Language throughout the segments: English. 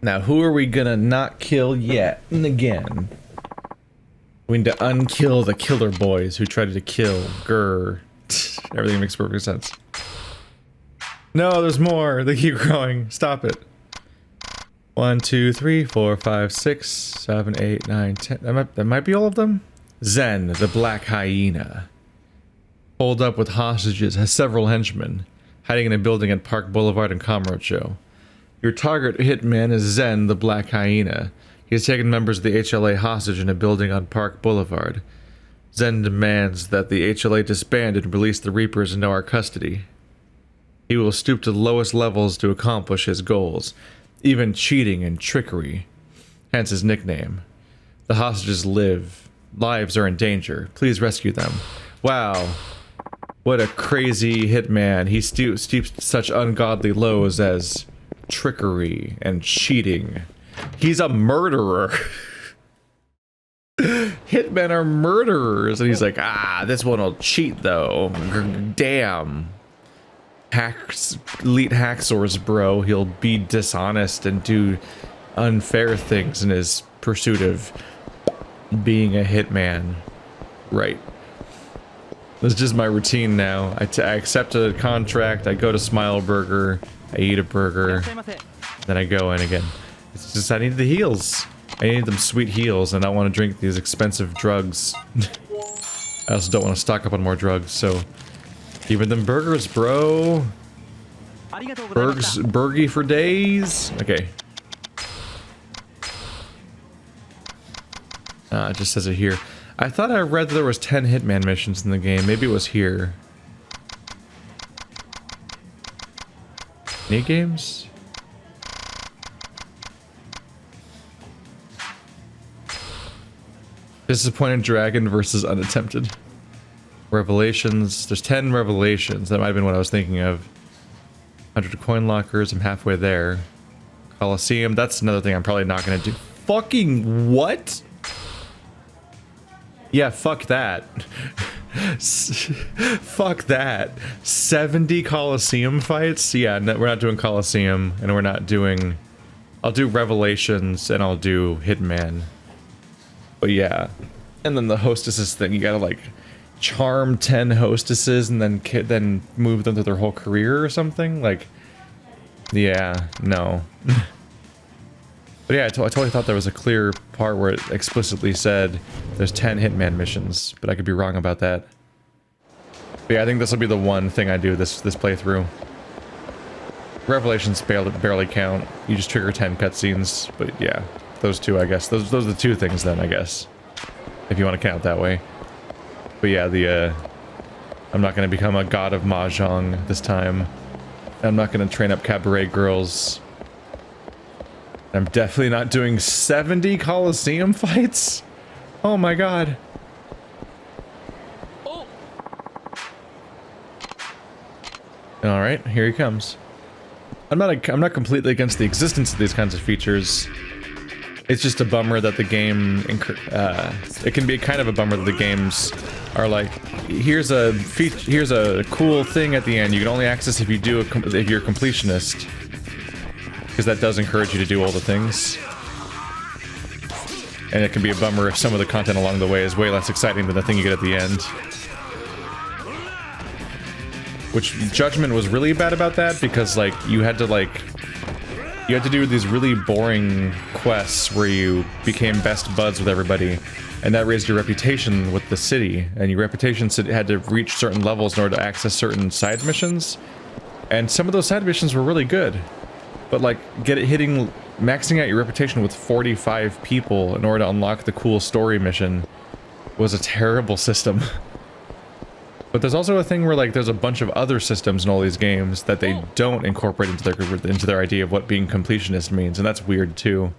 Now, who are we gonna not kill yet and again? We need to unkill the killer boys who tried to kill Grr. Everything makes perfect sense. No, there's more. They keep growing. Stop it. 1, 2, 3, 4, 5, 6, 7, 8, 9, 10. That might be all of them? Zen, the black hyena. Holed up with hostages, has several henchmen, hiding in a building at Park Boulevard in Kamurocho. Your target hitman is Zen, the black hyena. He has taken members of the HLA hostage in a building on Park Boulevard. Zen demands that the HLA disband and release the Reapers into our custody. He will stoop to the lowest levels to accomplish his goals, even cheating and trickery, hence his nickname. The hostages' lives are in danger. Please rescue them. Wow. What a crazy hitman. He stoops to such ungodly lows as trickery and cheating. He's a murderer. Hitmen are murderers. And he's like, this one will cheat though. Damn. Elite hacksaws, bro. He'll be dishonest and do unfair things in his pursuit of being a hitman. Right. This is just my routine now. I accept a contract, I go to Smile Burger, I eat a burger, then I go in again. It's just, I need the heals. I need them sweet heals, and I don't want to drink these expensive drugs. I also don't want to stock up on more drugs, so... Even them burgers, bro! Burgy for days? Okay. It just says it here. I thought I read that there was 10 Hitman missions in the game. Maybe it was here. Any games? Disappointed Dragon versus Unattempted. Revelations. There's 10 revelations. That might have been what I was thinking of. 100 coin lockers. I'm halfway there. Coliseum. That's another thing I'm probably not going to do. Fucking what? Yeah, fuck that. Fuck that. 70 Coliseum fights? Yeah, no, we're not doing Coliseum, and we're not doing... I'll do Revelations, and I'll do Hitman. But yeah. And then the hostesses thing, you gotta like charm 10 hostesses and then move them through their whole career or something? Like, yeah, no. But yeah, I totally thought there was a clear part where it explicitly said there's 10 Hitman missions, but I could be wrong about that. But yeah, I think this will be the one thing I do this playthrough. Revelations barely count. You just trigger 10 cutscenes, but yeah, those two, I guess. Those are the two things then, I guess. If you want to count that way. But yeah, I'm not going to become a god of Mahjong this time. I'm not going to train up cabaret girls. I'm definitely not doing 70 Coliseum fights. Oh my god. Oh. All right, here he comes. I'm not completely against the existence of these kinds of features. It's just a bummer that the game, it can be kind of a bummer that the games are like, here's a cool thing at the end. You can only access if you're a completionist, because that does encourage you to do all the things. And it can be a bummer if some of the content along the way is way less exciting than the thing you get at the end. Which Judgment was really bad about that, because like you had to do these really boring quests where you became best buds with everybody, and that raised your reputation with the city, and your reputation had to reach certain levels in order to access certain side missions. And some of those side missions were really good, but like maxing out your reputation with 45 people in order to unlock the cool story mission was a terrible system. But there's also a thing where like there's a bunch of other systems in all these games that they don't incorporate into their idea of what being completionist means, and that's weird too.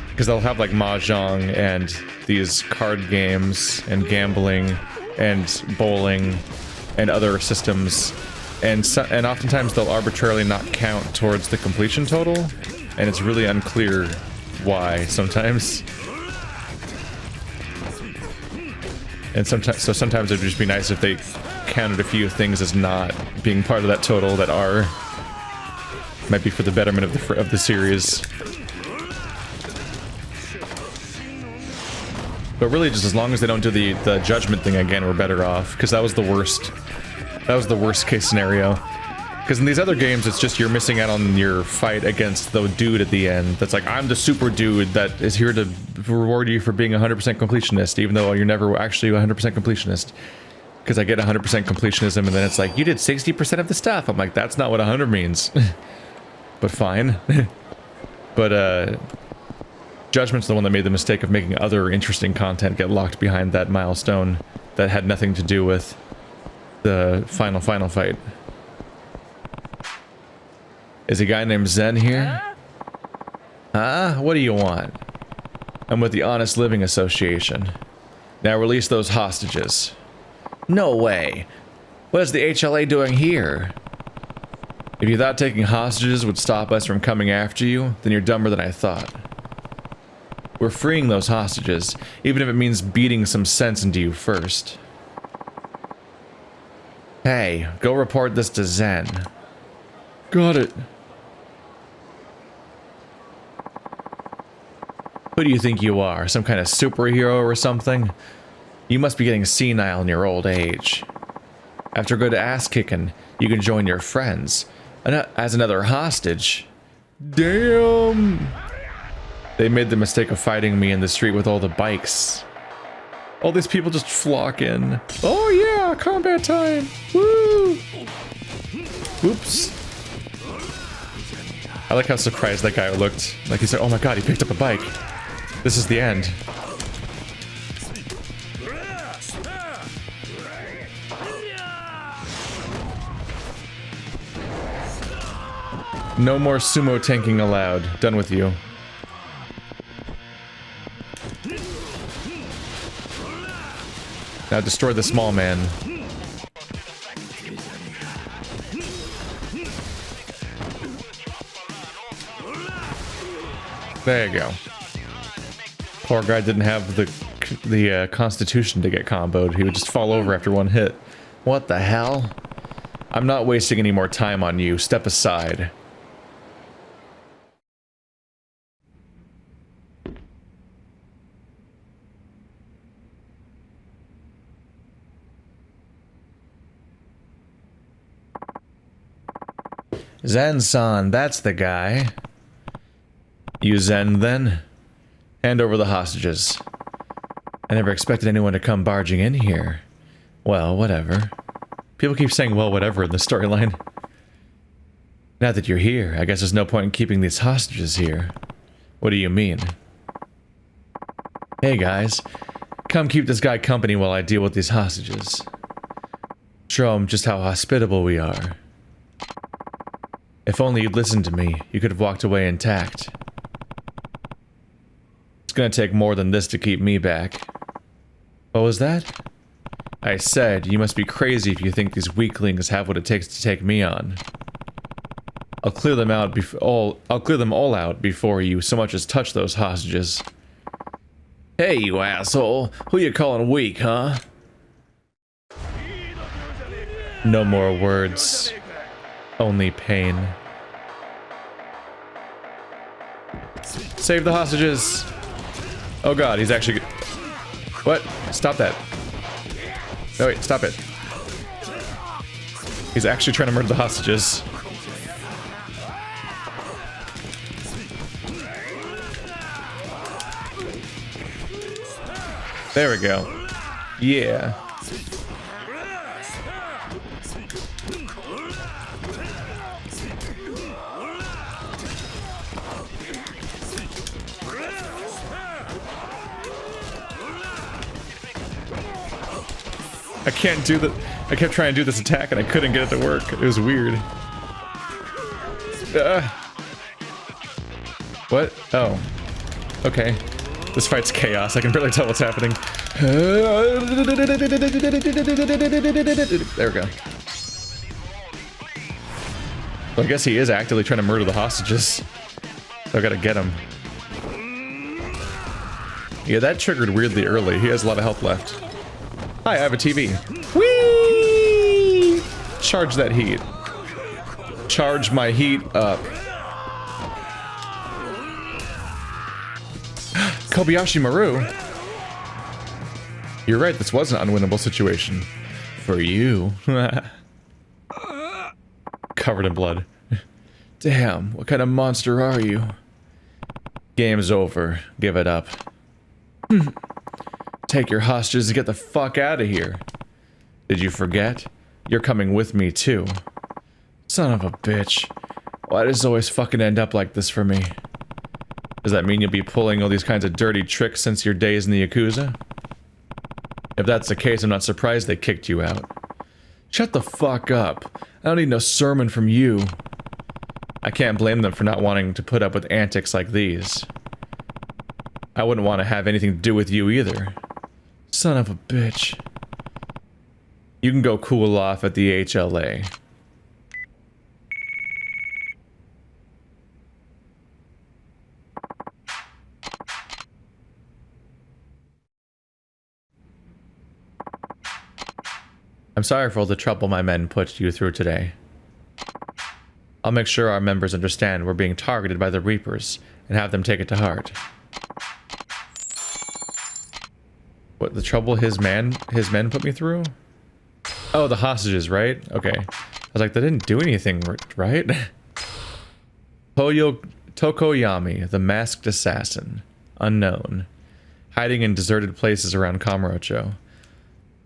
Because they'll have like Mahjong and these card games and gambling and bowling and other systems, and oftentimes they'll arbitrarily not count towards the completion total, and it's really unclear why sometimes. And sometimes it'd just be nice if they counted a few things as not being part of that total that are. Might be for the betterment of the series. But really, just as long as they don't do the judgment thing again, we're better off. Because that was the worst. That was the worst case scenario. Because in these other games, it's just you're missing out on your fight against the dude at the end. That's like, I'm the super dude that is here to reward you for being 100% completionist, even though you're never actually 100% completionist. Because I get 100% completionism, and then it's like, you did 60% of the stuff. I'm like, that's not what 100 means. But fine. But, Judgment's the one that made the mistake of making other interesting content get locked behind that milestone that had nothing to do with the final fight. Is a guy named Zen here? Huh? What do you want? I'm with the Honest Living Association. Now release those hostages. No way. What is the HLA doing here? If you thought taking hostages would stop us from coming after you, then you're dumber than I thought. We're freeing those hostages, even if it means beating some sense into you first. Hey, go report this to Zen. Got it. Who do you think you are? Some kind of superhero or something? You must be getting senile in your old age. After a good ass-kicking, you can join your friends. As another hostage. Damn! They made the mistake of fighting me in the street with all the bikes. All these people just flock in. Oh yeah, combat time! Woo! Oops. I like how surprised that guy looked. Like he said, oh my god, he picked up a bike. This is the end. No more sumo tanking allowed. Done with you. Now destroy the small man. There you go. Poor guy didn't have the constitution to get comboed. He would just fall over after one hit. What the hell? I'm not wasting any more time on you. Step aside. Zen-san, that's the guy. You Zen, then? Hand over the hostages. I never expected anyone to come barging in here. Well, whatever. People keep saying, well, whatever in the storyline. Now that you're here, I guess there's no point in keeping these hostages here. What do you mean? Hey, guys. Come keep this guy company while I deal with these hostages. Show him just how hospitable we are. If only you'd listened to me, you could have walked away intact. It's gonna take more than this to keep me back. What was that? I said, you must be crazy if you think these weaklings have what it takes to take me on. I'll clear them all out before you so much as touch those hostages. Hey, you asshole. Who you calling weak, huh? No more words. Only pain. Save the hostages! Oh god, he's actually... What? Stop that. No, wait, stop it. He's actually trying to murder the hostages. There we go. Yeah. I can't do that. I kept trying to do this attack and I couldn't get it to work. It was weird. What? Oh. Okay. This fight's chaos. I can barely tell what's happening. There we go. Well, I guess he is actively trying to murder the hostages. So I gotta get him. Yeah, that triggered weirdly early. He has a lot of health left. Hi, I have a TV. Whee! Charge that heat. charge my heat up. Kobayashi Maru. You're right, this was an unwinnable situation. For you. Covered in blood. Damn, what kind of monster are you? Game's over. Give it up. Take your hostages and get the fuck out of here. Did you forget? You're coming with me too. Son of a bitch. Why does it always fucking end up like this for me? Does that mean you'll be pulling all these kinds of dirty tricks since your days in the Yakuza? If that's the case, I'm not surprised they kicked you out. Shut the fuck up. I don't need no sermon from you. I can't blame them for not wanting to put up with antics like these. I wouldn't want to have anything to do with you either. Son of a bitch. You can go cool off at the HLA. I'm sorry for all the trouble my men put you through today. I'll make sure our members understand we're being targeted by the Reapers and have them take it to heart. What, the trouble his men put me through? Oh, the hostages, right? Okay. I was like, they didn't do anything, right? Tokoyami, the masked assassin. Unknown. Hiding in deserted places around Kamurocho.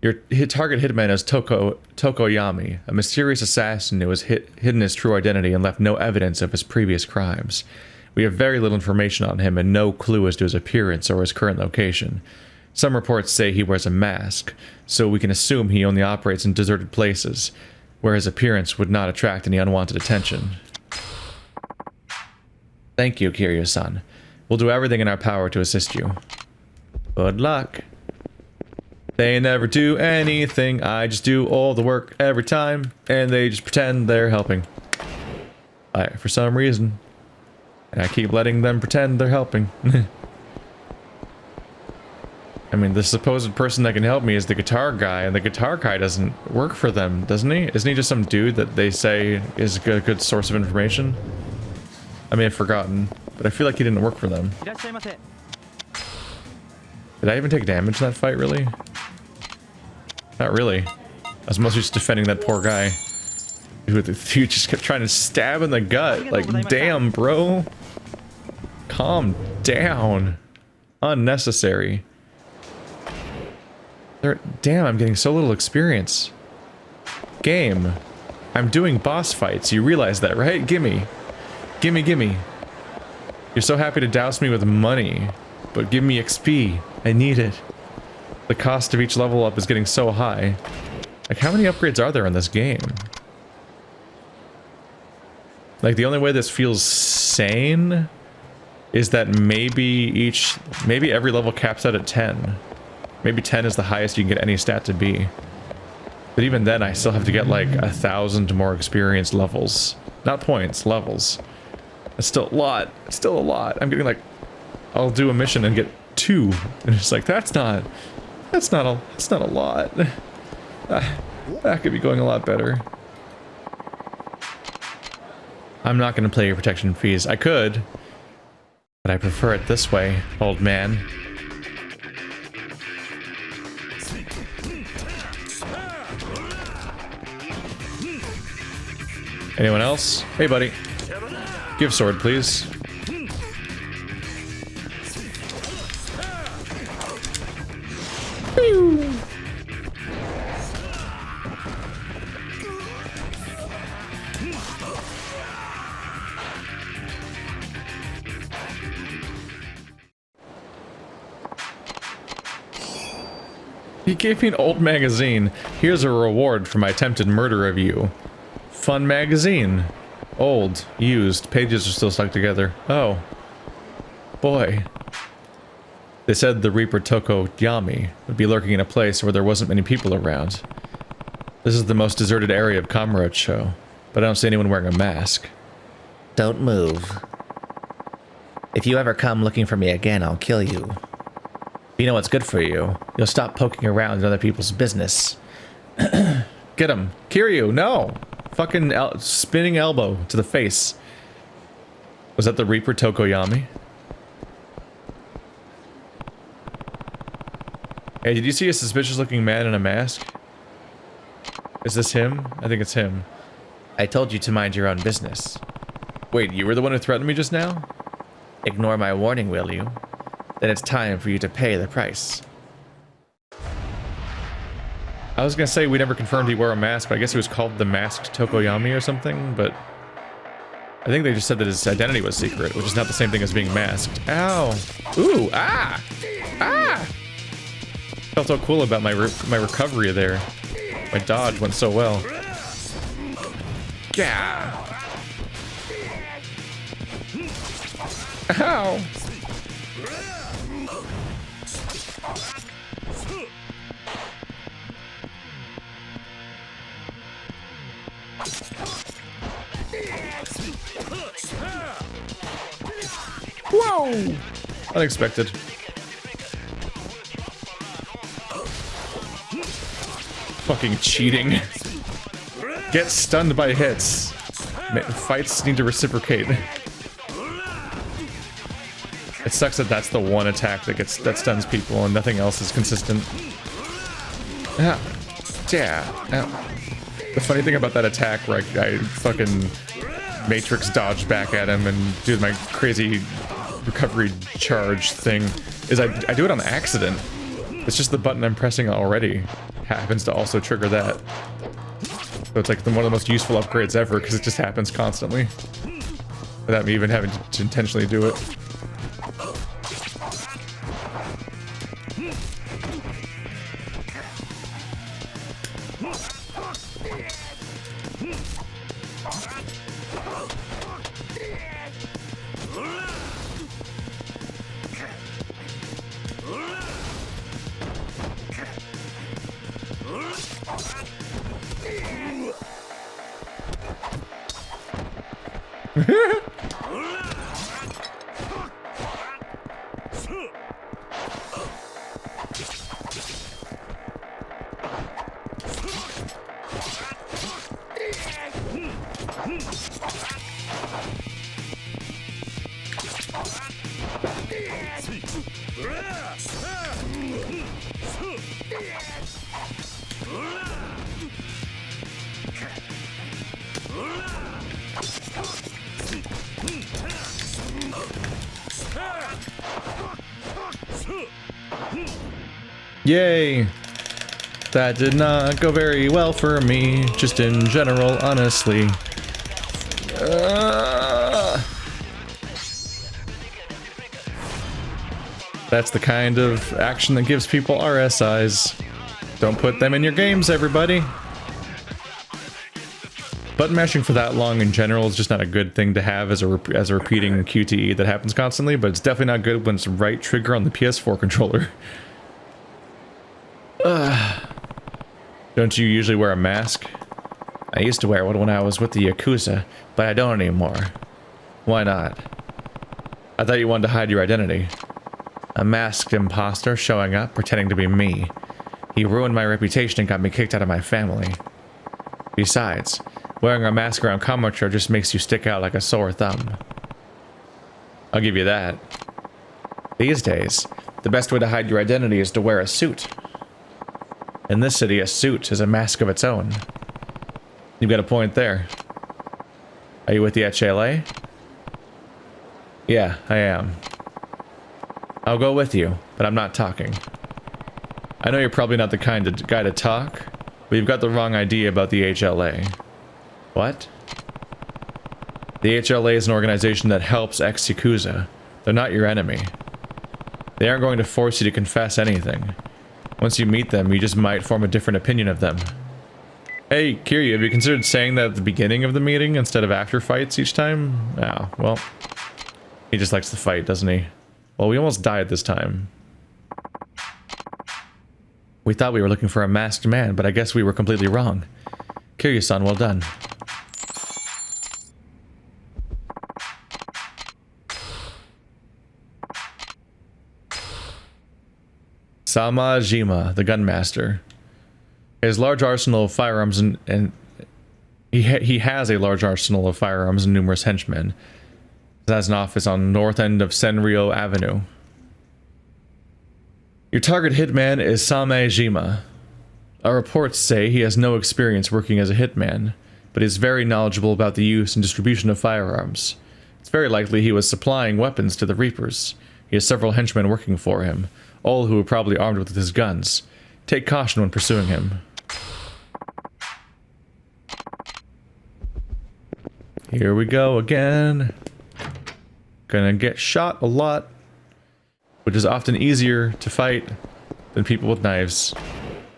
Your target hitman is Tokoyami, a mysterious assassin who has hidden his true identity and left no evidence of his previous crimes. We have very little information on him and no clue as to his appearance or his current location. Some reports say he wears a mask, so we can assume he only operates in deserted places, where his appearance would not attract any unwanted attention. Thank you, Kiryu-san. We'll do everything in our power to assist you. Good luck. They never do anything, I just do all the work every time, and they just pretend they're helping. For some reason. And I keep letting them pretend they're helping. I mean, the supposed person that can help me is the guitar guy, and the guitar guy doesn't work for them, doesn't he? Isn't he just some dude that they say is a good source of information? I may have forgotten, but I feel like he didn't work for them. Did I even take damage in that fight, really? Not really. I was mostly just defending that poor guy. Who just kept trying to stab in the gut. Like, damn, bro. Calm down. Unnecessary. Damn, I'm getting so little experience. Game. I'm doing boss fights. You realize that, right? Gimme. Gimme, gimme. You're so happy to douse me with money. But give me XP. I need it. The cost of each level up is getting so high. Like, how many upgrades are there in this game? Like, the only way this feels sane is that maybe every level caps out at 10. Maybe 10 is the highest you can get any stat to be. But even then, I still have to get like 1,000 more experience levels. Not points, levels. That's still a lot. It's still a lot. I'm getting like, I'll do a mission and get 2. And it's like, that's not a lot. That could be going a lot better. I'm not going to pay your protection fees. I could, but I prefer it this way, old man. Anyone else? Hey, buddy. Give sword, please. He gave me an old magazine. Here's a reward for my attempted murder of you. Fun magazine. Old, used, pages are still stuck together. Oh. Boy. They said the Reaper Tokoyami would be lurking in a place where there wasn't many people around. This is the most deserted area of Kamurocho, but I don't see anyone wearing a mask. Don't move. If you ever come looking for me again, I'll kill you. You know what's good for you. You'll stop poking around in other people's business. Get him. Kiryu, no! fucking spinning elbow to the face. Was that the Reaper Tokoyami? Hey, did you see a suspicious looking man in a mask? Is this him? I think it's him. I told you to mind your own business. Wait, you were the one who threatened me just now? Ignore my warning, will you? Then it's time for you to pay the price. I was gonna say we never confirmed he wore a mask, but I guess he was called the Masked Tokoyami or something, but... I think they just said that his identity was secret, which is not the same thing as being masked. Ow! Ooh! Ah! Ah! Felt so cool about my recovery there. My dodge went so well. Yeah! Ow! Whoa! Unexpected. Fucking cheating. Get stunned by hits. Fights need to reciprocate. It sucks that that's the one attack that stuns people and nothing else is consistent. Ah. Yeah. Ow. The funny thing about that attack where I fucking Matrix dodge back at him and do my crazy recovery charge thing is I do it on accident. It's just the button I'm pressing already happens to also trigger that. So it's like one of the most useful upgrades ever because it just happens constantly without me even having to intentionally do it. Yay! That did not go very well for me, just in general, honestly. That's the kind of action that gives people RSIs. Don't put them in your games, everybody! Button mashing for that long in general is just not a good thing to have as a repeating QTE that happens constantly, but it's definitely not good when it's right trigger on the PS4 controller. Don't you usually wear a mask? I used to wear one when I was with the Yakuza, but I don't anymore. Why not? I thought you wanted to hide your identity. A masked impostor showing up, pretending to be me. He ruined my reputation and got me kicked out of my family. Besides, wearing a mask around Kamurocho just makes you stick out like a sore thumb. I'll give you that. These days, the best way to hide your identity is to wear a suit. In this city, a suit is a mask of its own. You've got a point there. Are you with the HLA? Yeah, I am. I'll go with you, but I'm not talking. I know you're probably not the kind of guy to talk, but you've got the wrong idea about the HLA. What? The HLA is an organization that helps ex-Yakuza. They're not your enemy. They aren't going to force you to confess anything. Once you meet them, you just might form a different opinion of them. Hey, Kiryu, have you considered saying that at the beginning of the meeting instead of after fights each time? Oh, well. He just likes to fight, doesn't he? Well, we almost died this time. We thought we were looking for a masked man, but I guess we were completely wrong. Kiryu-san, well done. Samejima, the gunmaster. His large arsenal of firearms and He has a large arsenal of firearms and numerous henchmen. He has an office on the north end of Senryo Avenue. Your target hitman is Samejima. Our reports say he has no experience working as a hitman, but is very knowledgeable about the use and distribution of firearms. It's very likely he was supplying weapons to the Reapers. He has several henchmen working for him, all who are probably armed with his guns. Take caution when pursuing him. Here we go again. Gonna get shot a lot, which is often easier to fight than people with knives,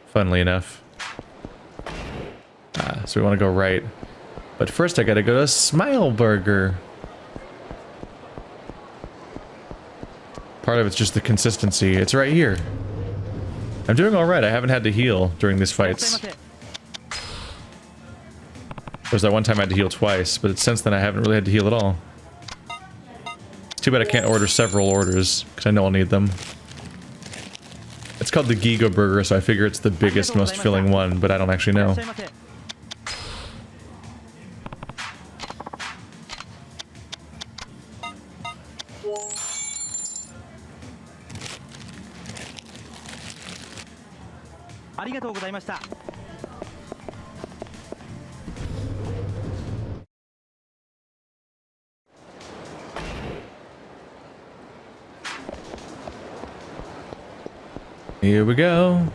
funnily enough. So we want to go right. But first I gotta go to Smile Burger. Part of it's just the consistency. It's right here. I'm doing alright. I haven't had to heal during these fights. There's that one time I had to heal twice, but since then I haven't really had to heal at all. It's too bad I can't order several orders, because I know I'll need them. It's called the Giga Burger, so I figure it's the biggest, most filling one, but I don't actually know. Here we go.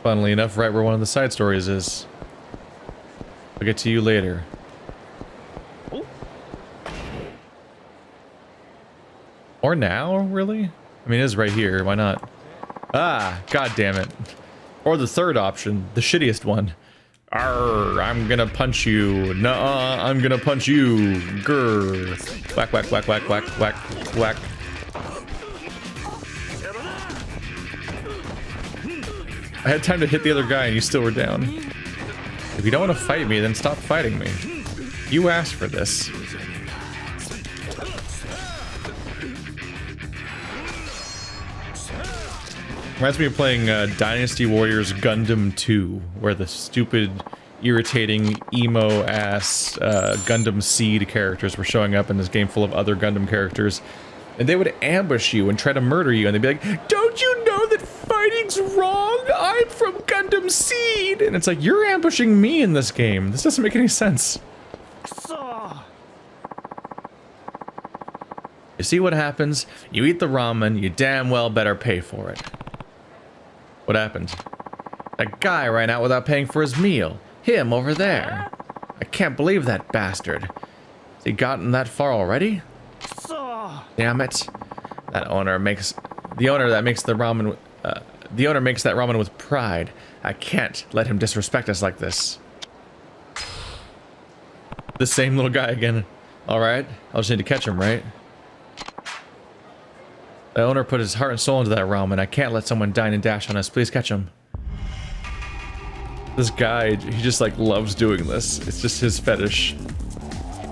Funnily enough, right where one of the side stories is. I'll get to you later. Or now, really? I mean, it is right here. Why not? Ah, god damn it. Or the third option, the shittiest one. Arr, I'm gonna punch you. Nuh-uh, I'm gonna punch you. Grr. Whack, whack, whack, whack, whack, whack, whack. I had time to hit the other guy and you still were down. If you don't want to fight me, then stop fighting me. You asked for this. Reminds me of playing Dynasty Warriors Gundam 2, where the stupid, irritating, emo-ass Gundam Seed characters were showing up in this game full of other Gundam characters. And they would ambush you and try to murder you, and they'd be like, "Don't you know that fighting's wrong? I'm from Gundam Seed!" And it's like, you're ambushing me in this game. This doesn't make any sense. You see what happens? You eat the ramen, you damn well better pay for it. What happened? That guy ran out without paying for his meal. Him over there. I can't believe that bastard. Has he gotten that far already? Damn it. The owner makes that ramen with pride. I can't let him disrespect us like this. The same little guy again. Alright, I'll just need to catch him, right? The owner put his heart and soul into that ramen. I can't let someone dine and dash on us. Please catch him. This guy, he just like loves doing this. It's just his fetish.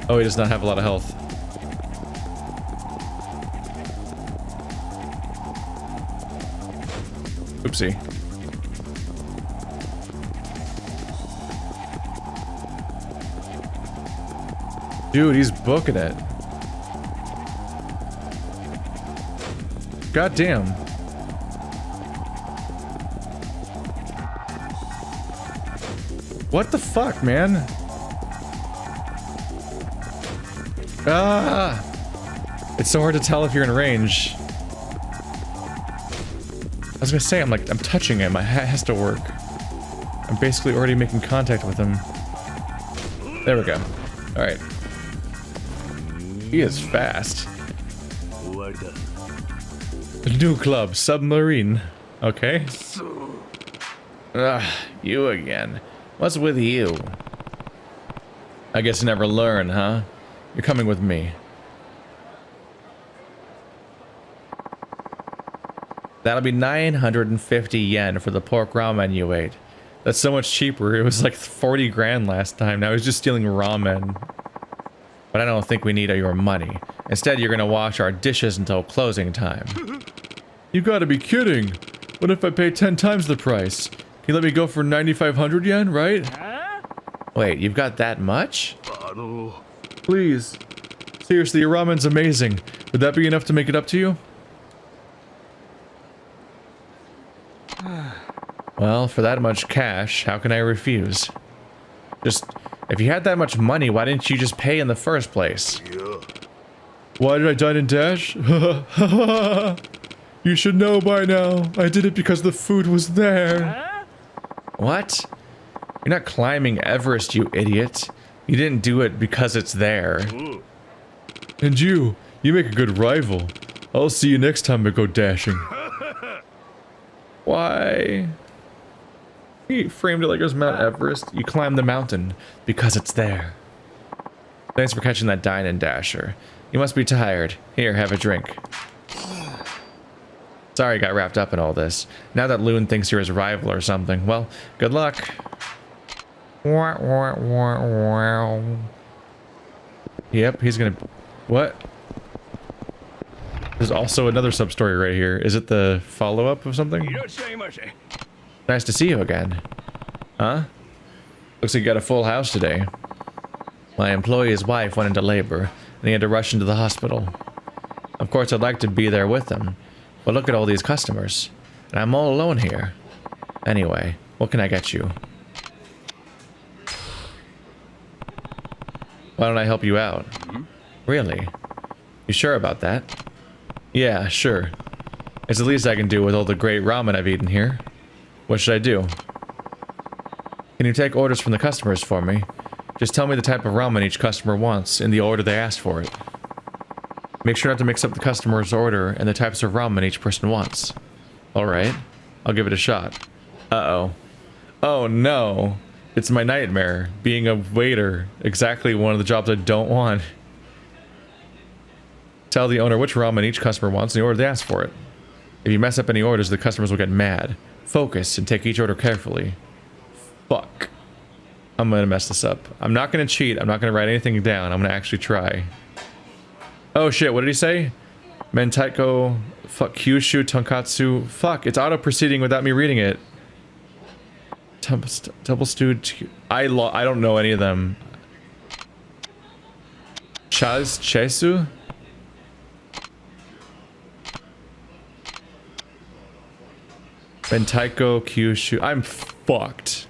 Oh, he does not have a lot of health. Oopsie. Dude, he's booking it. God damn. What the fuck, man? Ah! It's so hard to tell if you're in range. I was gonna say, I'm touching him. It has to work. I'm basically already making contact with him. There we go. Alright. He is fast. New club, submarine. Okay. You again. What's with you? I guess you never learn, huh? You're coming with me. That'll be 950 yen for the pork ramen you ate. That's so much cheaper. It was like 40 grand last time. Now he's just stealing ramen. but I don't think we need your money. Instead, you're gonna wash our dishes until closing time. You gotta be kidding. What if I pay 10 times the price? Can you let me go for 9,500 yen, right? Wait, you've got that much? Please. Seriously, your ramen's amazing. Would that be enough to make it up to you? Well, for that much cash, how can I refuse? Just, if you had that much money, why didn't you just pay in the first place? Why did I dine and dash? You should know by now. I did it because the food was there. What? You're not climbing Everest, you idiot. You didn't do it because it's there. And you make a good rival. I'll see you next time I go dashing. Why? He framed it like it was Mount Everest. You climb the mountain because it's there. Thanks for catching that dine-and-dasher. You must be tired. Here, have a drink. Sorry I got wrapped up in all this. Now that Loon thinks you're his rival or something, well, good luck. Yep, he's gonna... What? There's also another sub-story right here. Is it the follow-up of something? Nice to see you again. Huh? Looks like you got a full house today. My employee's wife went into labor, and he had to rush into the hospital. Of course, I'd like to be there with him, but look at all these customers, and I'm all alone here. Anyway, what can I get you? Why don't I help you out? Really? You sure about that? Yeah, sure. It's the least I can do with all the great ramen I've eaten here. What should I do? Can you take orders from the customers for me? Just tell me the type of ramen each customer wants in the order they asked for it. Make sure not to mix up the customer's order and the types of ramen each person wants. Alright, I'll give it a shot. Uh-oh. Oh no! It's my nightmare, being a waiter. Exactly one of the jobs I don't want. Tell the owner which ramen each customer wants in the order they asked for it. If you mess up any orders, the customers will get mad. Focus and take each order carefully. Fuck. I'm gonna mess this up. I'm not gonna cheat. I'm not gonna write anything down. I'm gonna actually try. Oh shit, what did he say? Mentaiko, fuck, Kyushu, Tonkatsu. Fuck, it's auto-proceeding without me reading it. Double stewed... I don't know any of them. Chaz Chesu? Mentaiko, Kyushu... I'm fucked.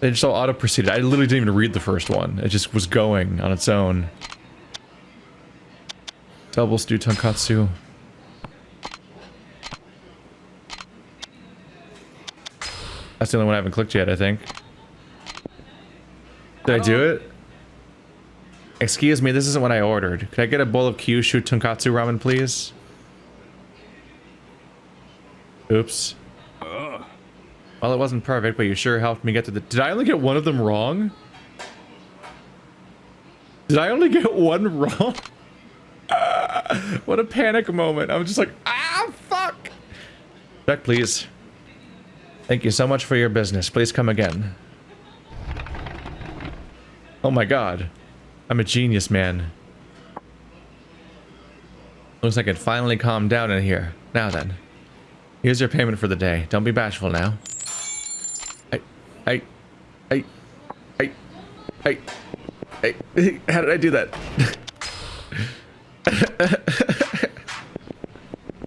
They just all auto-proceeded. I literally didn't even read the first one. It just was going on its own. Double stew tonkatsu. That's the only one I haven't clicked yet, I think. Did I do it? Excuse me, this isn't what I ordered. Could I get a bowl of Kyushu tonkatsu ramen, please? Oops. Well, it wasn't perfect, but you sure helped me get to the... Did I only get one of them wrong? Did I only get one wrong? What a panic moment. I'm just like, ah, fuck! Check, please. Thank you so much for your business. Please come again. Oh my god. I'm a genius, man. Looks like it finally calmed down in here. Now then. Here's your payment for the day. Don't be bashful now. How did I do that?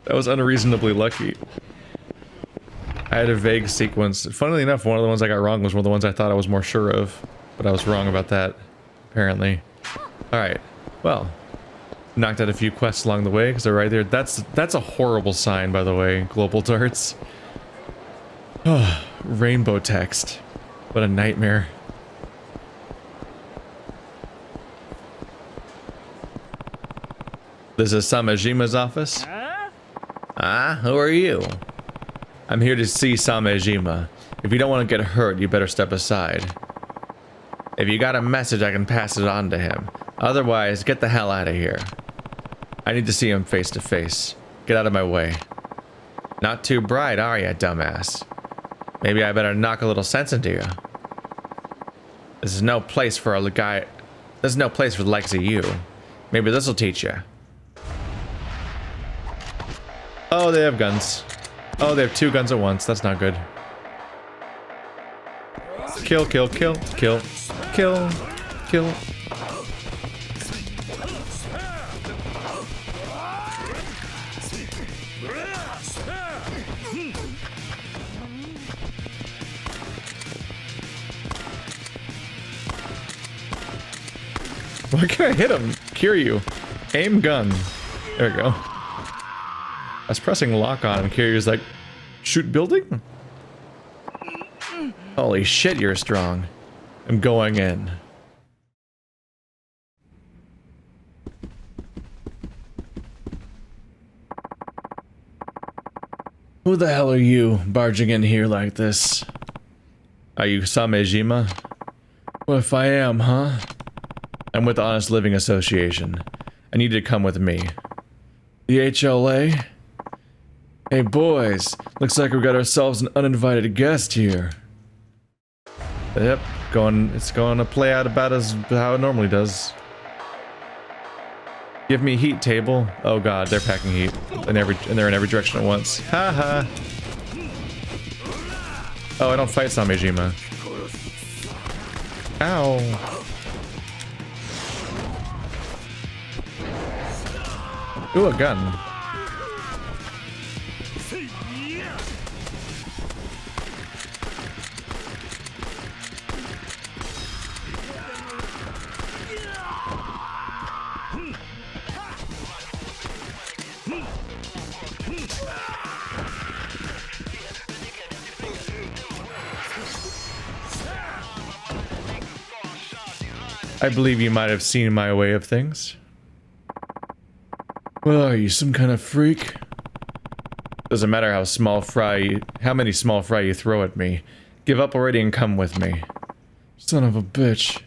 That was unreasonably lucky. I had a vague sequence. Funnily enough, one of the ones I got wrong was one of the ones I thought I was more sure of. But I was wrong about that, apparently. Alright, well. Knocked out a few quests along the way, because they're right there. That's a horrible sign, by the way, global darts. Oh, rainbow text. What a nightmare. This is Samejima's office? Ah, who are you? I'm here to see Samejima. If you don't want to get hurt, you better step aside. If you got a message, I can pass it on to him. Otherwise, get the hell out of here. I need to see him face to face. Get out of my way. Not too bright, are ya, dumbass? Maybe I better knock a little sense into you. This is no place for a guy. This is no place for the likes of you. Maybe this will teach you. Oh, they have guns. Oh, they have 2 guns at once. That's not good. Kill, kill, kill, kill, kill, kill. Why can't I hit him? Kiryu. Aim gun. There we go. I was pressing lock on him. Kiryu's like, shoot building? Holy shit, you're strong. I'm going in. Who the hell are you, barging in here like this? Are you Samejima? Well, if I am, huh? I'm with the Honest Living Association. I need you to come with me. The HLA? Hey boys, looks like we got ourselves an uninvited guest here. Yep, it's going to play out about as how it normally does. Give me heat, table. Oh god, they're packing heat. And they're in every direction at once. Haha. Oh, I don't fight Samejima. Ow. Ooh, a gun. I believe you might have seen my way of things. Well, are you some kind of freak? Doesn't matter how many small fry you throw at me. Give up already and come with me. Son of a bitch.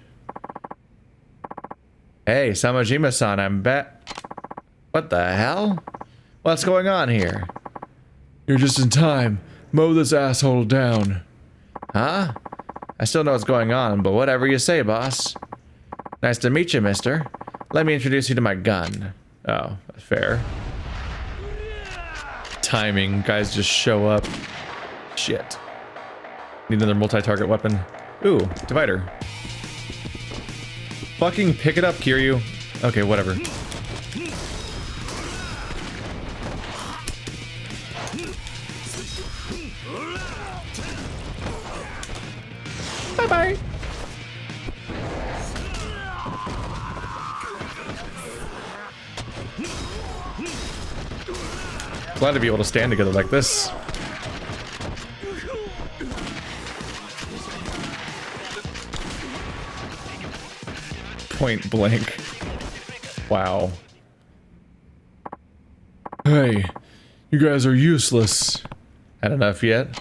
Hey, Samejima-san, I'm back. What the hell? What's going on here? You're just in time. Mow this asshole down. Huh? I still know what's going on, but whatever you say, boss. Nice to meet you, mister. Let me introduce you to my gun. Oh, fair. Timing. Guys just show up. Shit. Need another multi-target weapon. Ooh, divider. Fucking pick it up, Kiryu. Okay, whatever. Bye-bye. Glad to be able to stand together like this. Point blank. Wow. Hey, you guys are useless. Had enough yet?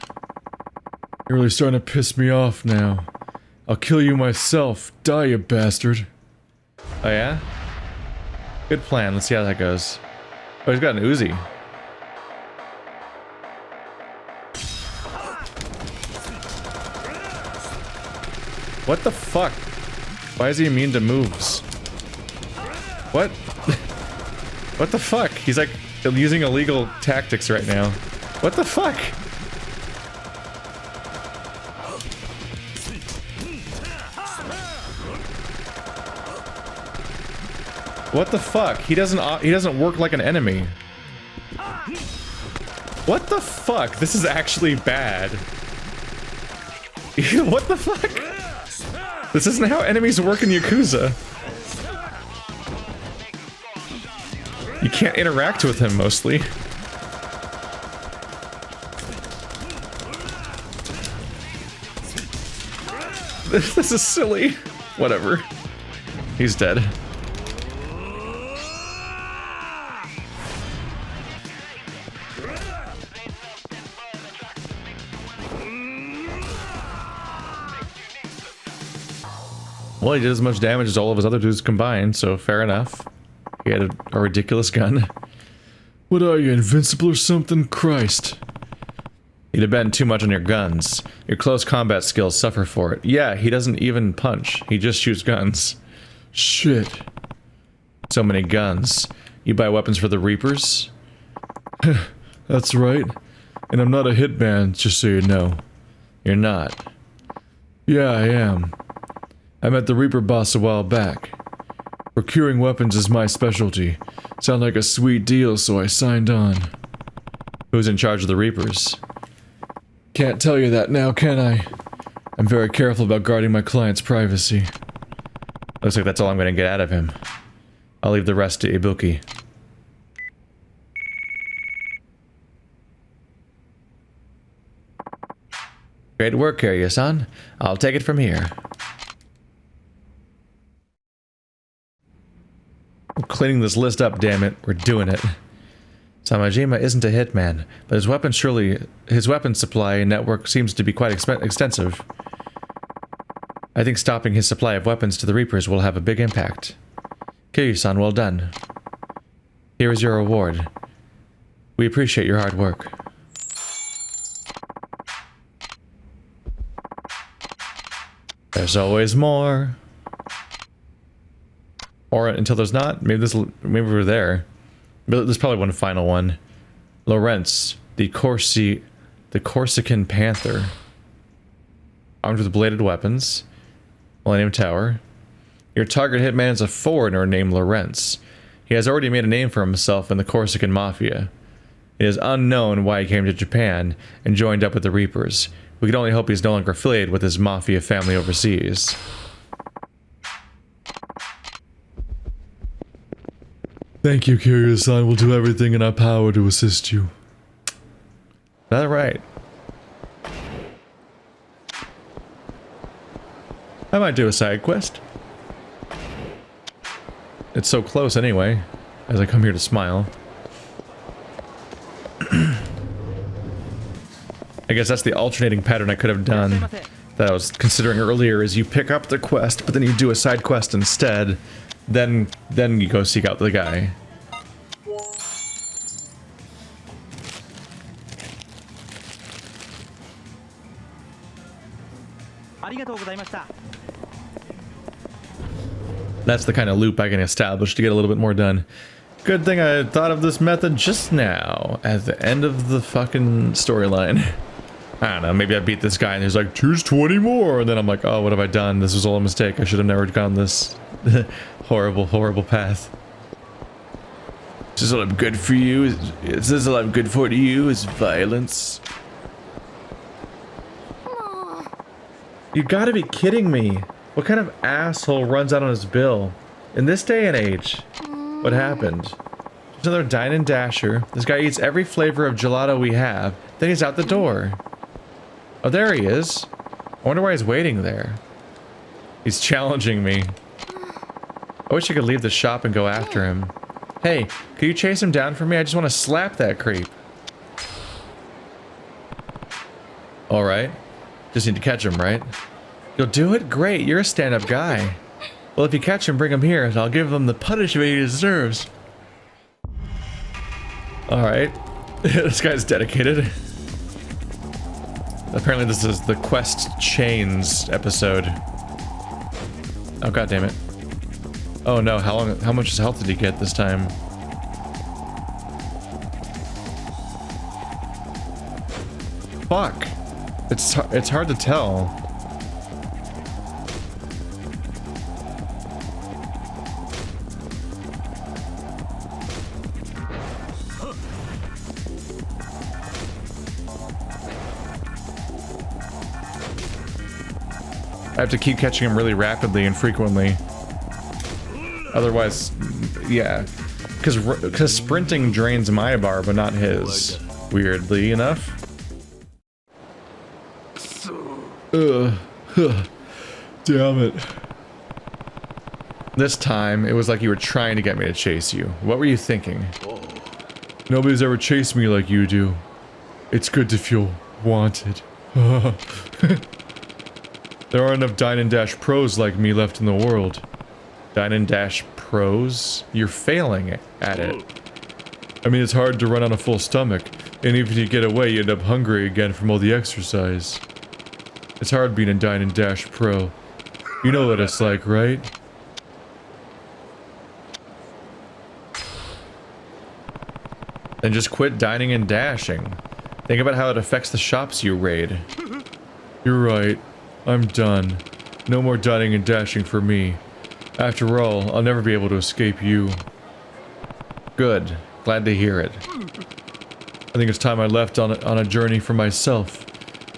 You're really starting to piss me off now. I'll kill you myself. Die, you bastard. Oh yeah? Good plan. Let's see how that goes. Oh, he's got an Uzi. What the fuck? Why is he immune to moves? What? What the fuck? He's like using illegal tactics right now. What the fuck? What the fuck? He doesn't work like an enemy. What the fuck? This is actually bad. What the fuck? This isn't how enemies work in Yakuza. You can't interact with him, mostly. This is silly. Whatever. He's dead. Well, he did as much damage as all of his other dudes combined, so fair enough. He had a ridiculous gun. What are you, invincible or something? Christ. You depend too much on your guns. Your close combat skills suffer for it. Yeah, he doesn't even punch. He just shoots guns. Shit. So many guns. You buy weapons for the Reapers? That's right. And I'm not a hitman, just so you know. You're not. Yeah, I am. I met the Reaper boss a while back. Procuring weapons is my specialty. Sound like a sweet deal, so I signed on. Who's in charge of the Reapers? Can't tell you that now, can I? I'm very careful about guarding my client's privacy. Looks like that's all I'm gonna get out of him. I'll leave the rest to Ibuki. Great work, Kiryu-san. I'll take it from here. I'm cleaning this list up, damn it. We're doing it. Samejima isn't a hitman, but his weapon supply network seems to be quite extensive. I think stopping his supply of weapons to the Reapers will have a big impact. Kiryu-san, well done. Here is your reward. We appreciate your hard work. There's always more. Or until there's not. Maybe we're there. But there's probably one final one. Lawrence, the Corsican Panther. Armed with bladed weapons. Millennium Tower. Your target hitman is a foreigner named Lawrence. He has already made a name for himself in the Corsican Mafia. It is unknown why he came to Japan and joined up with the Reapers. We can only hope he's no longer affiliated with his Mafia family overseas. Thank you, Kiryu-san. We'll do everything in our power to assist you. Is that right? I might do a side quest. It's so close anyway, as I come here to smile. I guess that's the alternating pattern I could have done that I was considering earlier, is you pick up the quest, but then you do a side quest instead, then you go seek out the guy. That's the kind of loop I can establish to get a little bit more done. Good thing I thought of this method just now, at the end of the fucking storyline. I don't know, maybe I beat this guy and he's like, here's 20 more, and then I'm like, oh, what have I done? This was all a mistake. I should have never gone this horrible, horrible path. Is this all I'm good for you? Is this all I'm good for to you? Is violence? You gotta be kidding me. What kind of asshole runs out on his bill? In this day and age, what happened? Just another dine-and-dasher. This guy eats every flavor of gelato we have, then he's out the door. Oh, there he is. I wonder why he's waiting there. He's challenging me. I wish I could leave the shop and go after him. Hey, could you chase him down for me? I just want to slap that creep. Alright. Just need to catch him, right? You'll do it? Great, you're a stand-up guy. Well, if you catch him, bring him here, and I'll give him the punishment he deserves. Alright. This guy's dedicated. Apparently this is the Quest Chains episode. Oh, god damn it. Oh no, how much health did he get this time? Fuck. It's hard to tell. I have to keep catching him really rapidly and frequently. Otherwise, yeah. Because sprinting drains my bar, but not his. Weirdly enough. Damn it. This time, it was like you were trying to get me to chase you. What were you thinking? Nobody's ever chased me like you do. It's good to feel wanted. There aren't enough dine-and-dash pros like me left in the world. Dine-and-dash pros? You're failing at it. I mean, it's hard to run on a full stomach, And even if you get away, you end up hungry again from all the exercise. It's hard being a dine-and-dash pro. You know what it's like, right? Then just quit dining and dashing. Think about how it affects the shops you raid. You're right. I'm done. No more dining and dashing for me. After all, I'll never be able to escape you. Good. Glad to hear it. I think it's time I left on a journey for myself.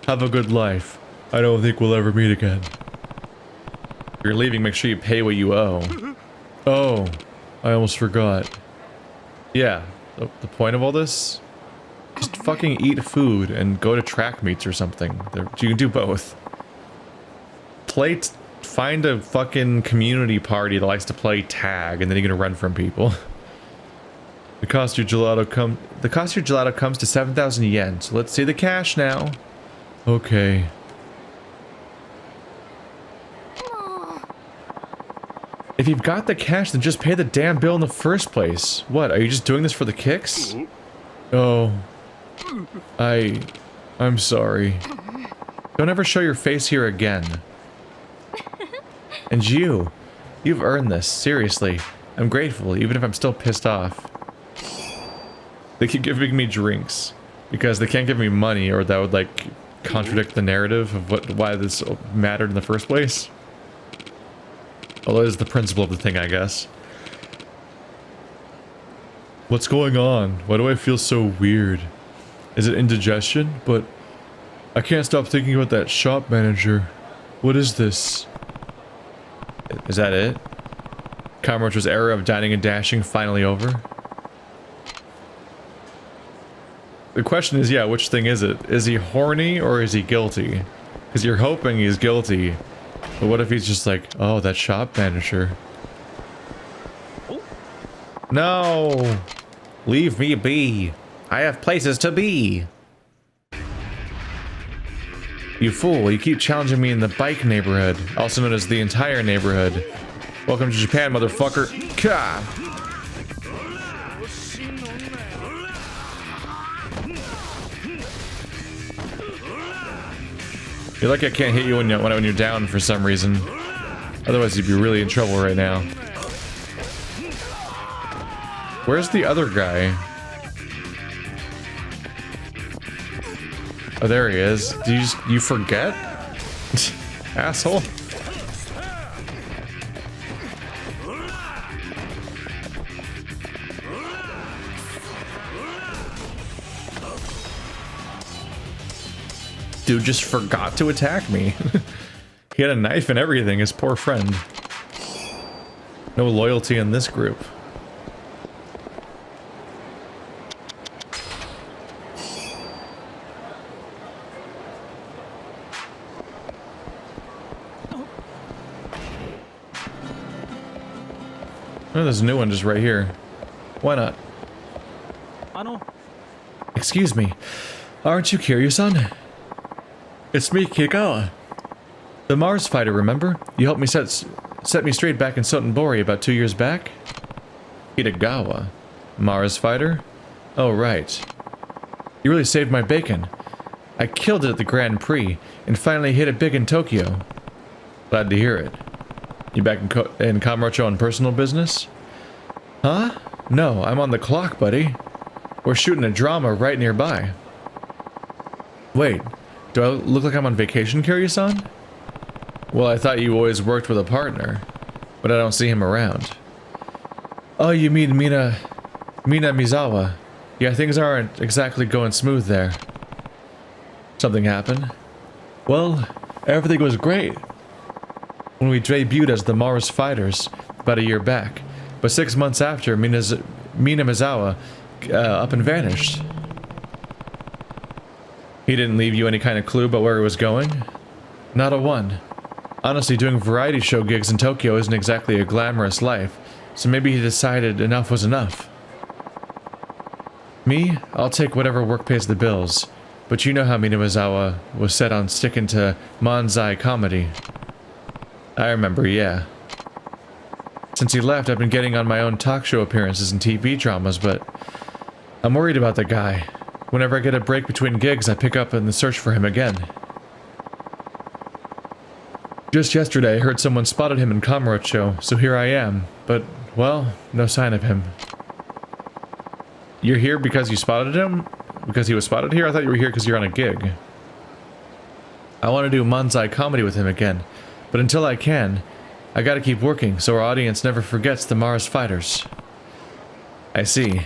Have a good life. I don't think we'll ever meet again. If you're leaving, make sure you pay what you owe. Oh, I almost forgot. Yeah, the point of all this? Just fucking eat food and go to track meets or something. You can do both. Find a fucking community party that likes to play tag, and then you're gonna run from people. The cost of your gelato comes to 7,000 yen, so let's see the cash now. Okay. If you've got the cash, then just pay the damn bill in the first place. What, are you just doing this for the kicks? Oh. I'm sorry. Don't ever show your face here again. And you've earned this, seriously. I'm grateful, even if I'm still pissed off. They keep giving me drinks because they can't give me money, or that would like contradict the narrative of why this mattered in the first place. Although it is the principle of the thing, I guess. What's going on? Why do I feel so weird? Is it indigestion? But I can't stop thinking about that shop manager. What is this? Is that it? Kamurocho's era of dining and dashing finally over? The question is, yeah, which thing is it? Is he horny or is he guilty? Because you're hoping he's guilty. But what if he's just like, oh, that shop manager. No! Leave me be. I have places to be. You fool, you keep challenging me in the bike neighborhood, also known as the entire neighborhood. Welcome to Japan, motherfucker. Ka! You're lucky I can't hit you when you're down for some reason. Otherwise you'd be really in trouble right now. Where's the other guy? Oh, there he is. You forget? Asshole. Dude just forgot to attack me. He had a knife and everything, his poor friend. No loyalty in this group. Oh, there's a new one just right here. Why not? Excuse me. Aren't you Kiryu-san? It's me, Kagawa. The Mars fighter, remember? You helped me set me straight back in Sotenbori about 2 years back? Kitagawa. Mars fighter? Oh, right. You really saved my bacon. I killed it at the Grand Prix, and finally hit it big in Tokyo. Glad to hear it. You back in Kamurocho on personal business? Huh? No, I'm on the clock, buddy. We're shooting a drama right nearby. Wait, do I look like I'm on vacation, Kiryu-san? Well, I thought you always worked with a partner, but I don't see him around. Oh, you mean Mina Mizawa. Yeah, things aren't exactly going smooth there. Something happened? Well, everything was great when we debuted as the Mars Fighters about a year back, but 6 months after, Mina Mizawa up and vanished. He didn't leave you any kind of clue about where he was going? Not a one. Honestly, doing variety show gigs in Tokyo isn't exactly a glamorous life, so maybe he decided enough was enough. Me? I'll take whatever work pays the bills, but you know how Mina Mizawa was set on sticking to manzai comedy. I remember, yeah. Since he left, I've been getting on my own talk show appearances and TV dramas, but I'm worried about the guy. Whenever I get a break between gigs, I pick up and search for him again. Just yesterday, I heard someone spotted him in Kamurocho, so here I am. But, well, no sign of him. You're here because you spotted him? Because he was spotted here? I thought you were here because you're on a gig. I want to do manzai comedy with him again, but until I can, I gotta keep working so our audience never forgets the Mars fighters. I see.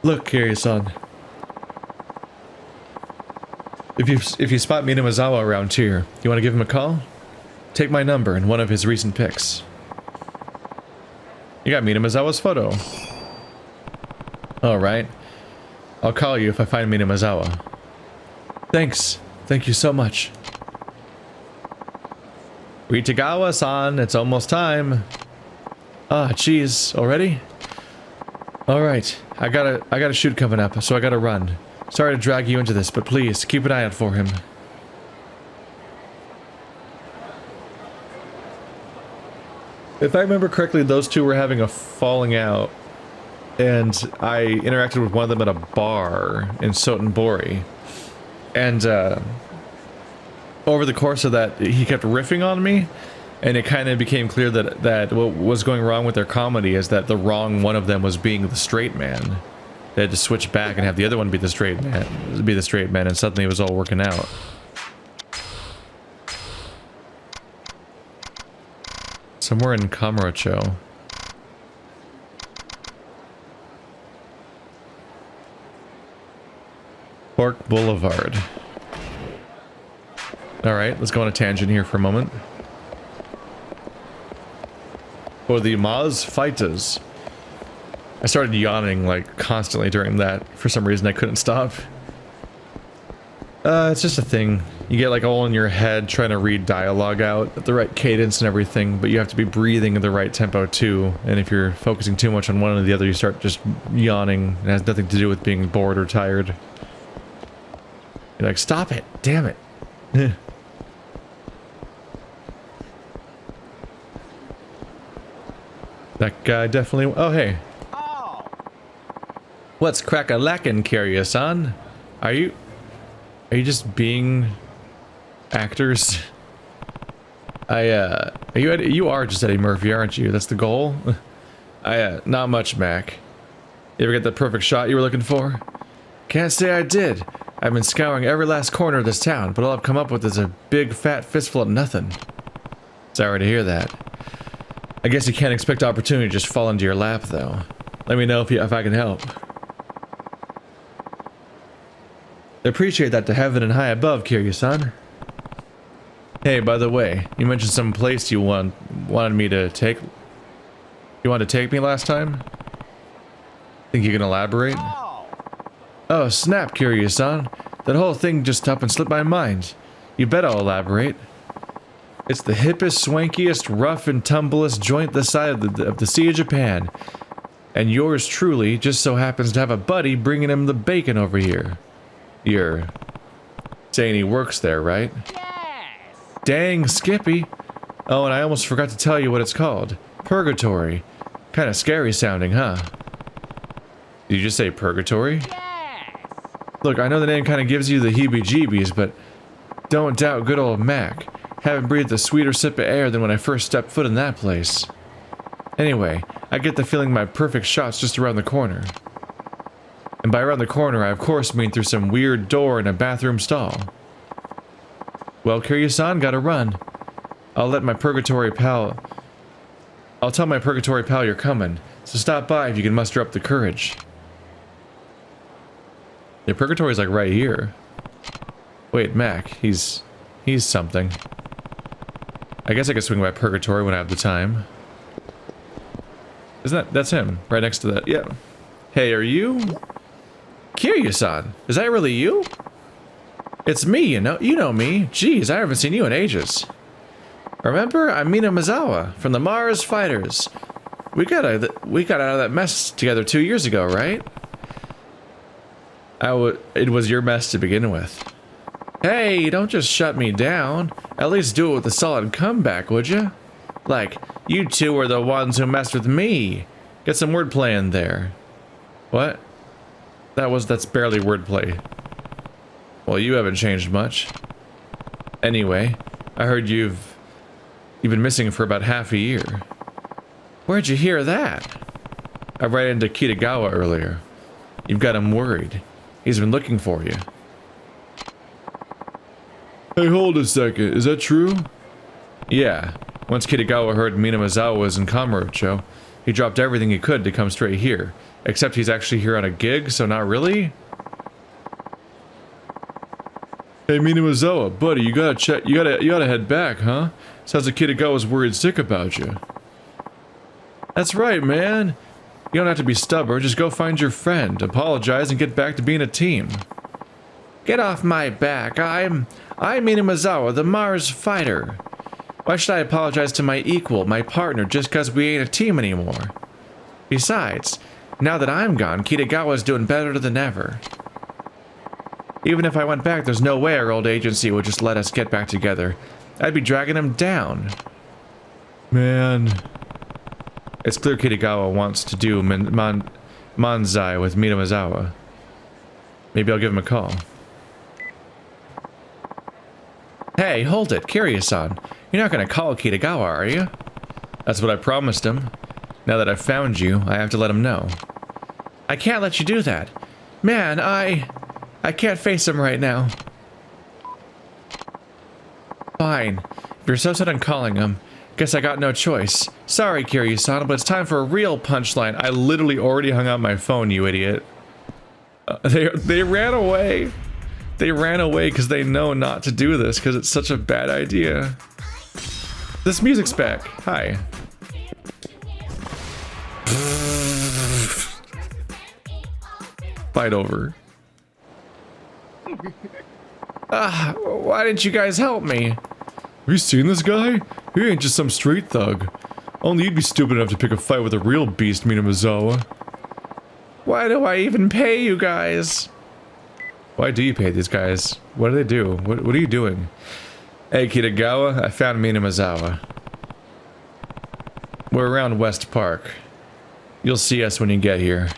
Look, Kiryu-san. If you spot Minamizawa around here, you want to give him a call? Take my number and one of his recent pics. You got Minamizawa's photo. Alright. I'll call you if I find Minamizawa. Thanks. Thank you so much. Ritagawa-san, it's almost time. Ah, jeez, already? Alright, I got a shoot coming up, so I gotta run. Sorry to drag you into this, but please, keep an eye out for him. If I remember correctly, those two were having a falling out, and I interacted with one of them at a bar in Sotenbori. And, over the course of that, he kept riffing on me, and it kind of became clear that what was going wrong with their comedy is that the wrong one of them was being the straight man. They had to switch back and have the other one be the straight man, and suddenly it was all working out. Somewhere in Kamurocho. Park Boulevard. Alright, let's go on a tangent here for a moment. For the Maz fighters. I started yawning like constantly during that. For some reason I couldn't stop. It's just a thing. You get like all in your head trying to read dialogue out at the right cadence and everything, but you have to be breathing at the right tempo too. And if you're focusing too much on one or the other, you start just yawning. It has nothing to do with being bored or tired. You're like, stop it! Damn it! That guy definitely... Oh, hey. Oh. What's crack-a-lackin', Kiryu-san? Are you just being... actors? You are just Eddie Murphy, aren't you? That's the goal? Not much, Mac. You ever get the perfect shot you were looking for? Can't say I did. I've been scouring every last corner of this town, but all I've come up with is a big fat fistful of nothing. Sorry to hear that. I guess you can't expect opportunity to just fall into your lap, though. Let me know if I can help. I appreciate that to heaven and high above, Kiryu-san. Hey, by the way, you mentioned some place you wanted me to take. You wanted to take me last time? Think you can elaborate? Oh, snap, Kiryu-san. That whole thing just up and slipped my mind. You bet I'll elaborate. It's the hippest, swankiest, rough and tumblest joint this side of the Sea of Japan. And yours truly just so happens to have a buddy bringing him the bacon over here. You're saying he works there, right? Yes! Dang, Skippy! Oh, and I almost forgot to tell you what it's called. Purgatory. Kinda scary sounding, huh? Did you just say purgatory? Yes! Look, I know the name kinda gives you the heebie-jeebies, but don't doubt good old Mac. Haven't breathed a sweeter sip of air than when I first stepped foot in that place. Anyway, I get the feeling my perfect shot's just around the corner. And by around the corner, I of course mean through some weird door in a bathroom stall. Well, Kiryu-san, gotta run. I'll tell my purgatory pal you're coming, so stop by if you can muster up the courage. The purgatory's like right here. Wait, Mac, he's something. I guess I could swing by Purgatory when I have the time. That's him, right next to that, yeah. Hey, are you? Kiryu-san, is that really you? It's me, you know me. Jeez, I haven't seen you in ages. Remember, I'm Minamizawa, from the Mars Fighters. We got out of that mess together 2 years ago, right? It was your mess to begin with. Hey, don't just shut me down. At least do it with a solid comeback, would you? Like, you two were the ones who messed with me. Get some wordplay in there. What? That's barely wordplay. Well, you haven't changed much. Anyway, I heard you've been missing for about half a year. Where'd you hear that? I ran into Kitagawa earlier. You've got him worried. He's been looking for you. Hey, hold a second. Is that true? Yeah. Once Kitagawa heard Minamizawa was in Kamurocho, he dropped everything he could to come straight here. Except he's actually here on a gig, so not really? Hey, Minamizawa, buddy, you gotta head back, huh? Sounds like Kitagawa's worried sick about you. That's right, man. You don't have to be stubborn, just go find your friend, apologize, and get back to being a team. Get off my back. I'm Minamizawa, the Mars fighter. Why should I apologize to my equal, my partner, just because we ain't a team anymore? Besides, now that I'm gone, Kitagawa's doing better than ever. Even if I went back, there's no way our old agency would just let us get back together. I'd be dragging him down. Man. It's clear Kitagawa wants to do Manzai with Minamizawa. Maybe I'll give him a call. Hey, hold it, Kiryu-san. You're not gonna call Kitagawa, are you? That's what I promised him. Now that I've found you, I have to let him know. I can't let you do that. Man, I can't face him right now. Fine. If you're so set on calling him, guess I got no choice. Sorry, Kiryu-san, but it's time for a real punchline. I literally already hung up my phone, you idiot. They ran away. They ran away because they know not to do this because it's such a bad idea. This music's back. Hi. Fight over. Why didn't you guys help me? Have you seen this guy? He ain't just some street thug. Only you'd be stupid enough to pick a fight with a real beast, Minamizawa. Why do I even pay you guys? Why do you pay these guys? What do they do? What are you doing? Hey, Kitagawa, I found Minamizawa. We're around West Park. You'll see us when you get here.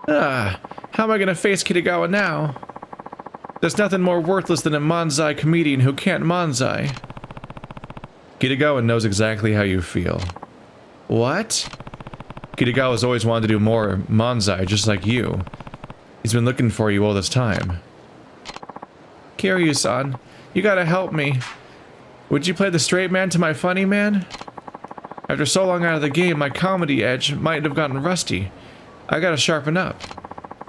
How am I gonna face Kitagawa now? There's nothing more worthless than a Manzai comedian who can't Manzai. Kitagawa knows exactly how you feel. What? Kitagawa's always wanted to do more Manzai, just like you. He's been looking for you all this time. Kiryu-san, you gotta help me. Would you play the straight man to my funny man? After so long out of the game, my comedy edge might have gotten rusty. I gotta sharpen up.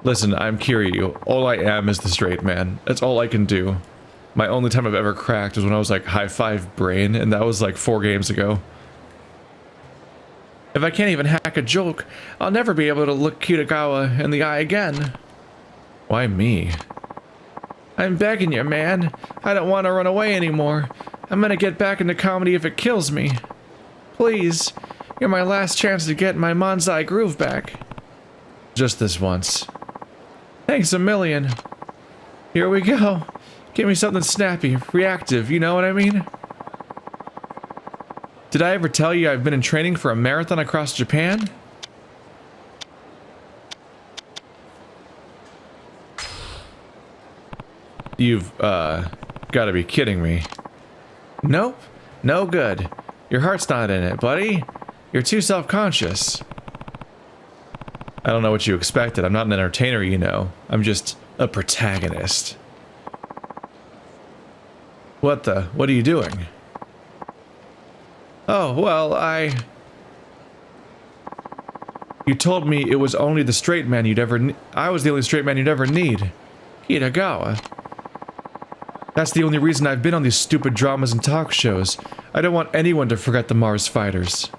Listen, I'm Kiryu. All I am is the straight man. That's all I can do. My only time I've ever cracked was when I was like high five brain, and that was like 4 games ago. If I can't even hack a joke, I'll never be able to look Kitagawa in the eye again. Why me? I'm begging you, man. I don't want to run away anymore. I'm gonna get back into comedy if it kills me. Please, you're my last chance to get my Manzai groove back. Just this once. Thanks a million. Here we go. Give me something snappy, reactive, you know what I mean? Did I ever tell you I've been in training for a marathon across Japan? You've, gotta be kidding me. Nope. No good. Your heart's not in it, buddy. You're too self-conscious. I don't know what you expected. I'm not an entertainer, you know. I'm just a protagonist. What are you doing? Oh, well, You told me it was only the straight man you'd ever I was the only straight man you'd ever need. Kitagawa. That's the only reason I've been on these stupid dramas and talk shows. I don't want anyone to forget the Mars fighters.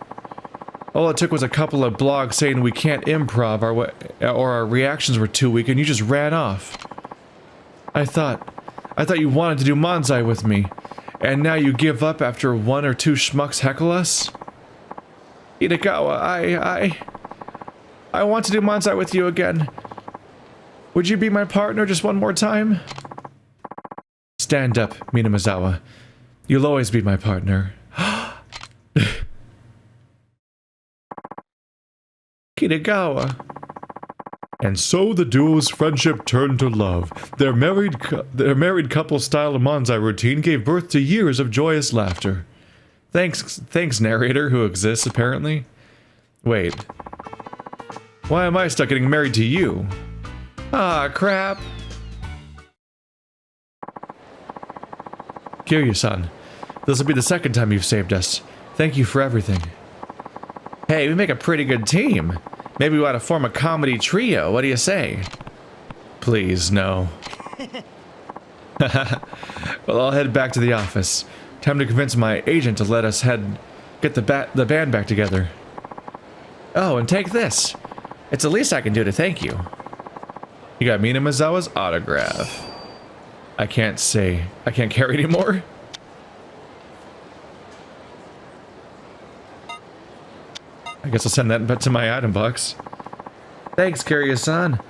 All it took was a couple of blogs saying we can't improv or our reactions were too weak and you just ran off. I thought you wanted to do Manzai with me, and now you give up after 1 or 2 schmucks heckle us? Kitagawa, I want to do Manzai with you again. Would you be my partner just one more time? Stand up, Minamizawa. You'll always be my partner. Kitagawa. And so the duo's friendship turned to love. Their married couple-style manzai routine gave birth to years of joyous laughter. Thanks, narrator, who exists, apparently. Wait. Why am I stuck getting married to you? Ah, crap. Kiryu-san, this will be the second time you've saved us. Thank you for everything. Hey, we make a pretty good team. Maybe we ought to form a comedy trio. What do you say? Please, no. Well, I'll head back to the office. Time to convince my agent to let us get the band back together. Oh, and take this. It's the least I can do to thank you. You got Minamizawa's autograph. I can't carry anymore? I guess I'll send that to my item box. Thanks, Kiryu-san.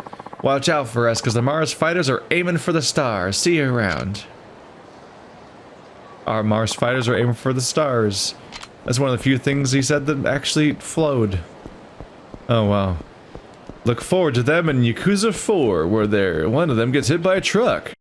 Watch out for us, because the Mars fighters are aiming for the stars. See you around. Our Mars fighters are aiming for the stars. That's one of the few things he said that actually flowed. Oh, wow. Look forward to them in Yakuza 4, where one of them gets hit by a truck.